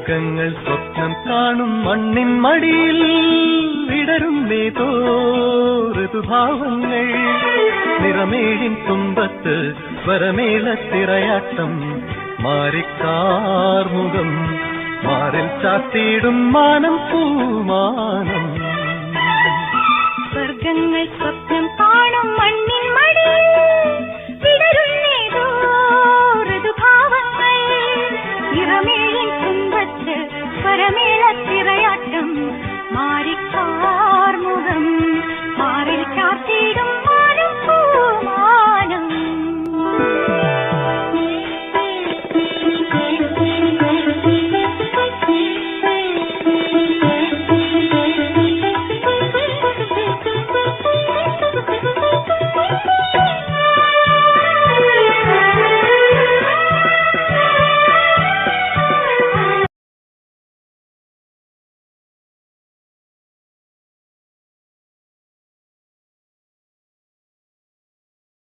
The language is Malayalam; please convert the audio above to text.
സ്വർഗങ്ങൾ സ്വപ്നം കാണും മണ്ണിൻ മടിയിൽ വിടരും നേതോ ഋതുഭാവങ്ങൾ നിറമേഴിൻ തുമ്പത്ത് സ്വരമേളത്തിറയാട്ടം മാറിക്കാർമുഖം മാറിൽ ചാത്തിയിടും മാനം പൂമാനം സ്വർഗങ്ങൾ സ്വപ്നം കാണും മണ്ണിൻ മടിയിൽ വിടരുന്നേതോ ഋതുഭാവങ്ങൾ നിറമേഴിൻ തുമ്പത്ത് സ്വരമേളത്തിറയാട്ടം മാറിക്കാ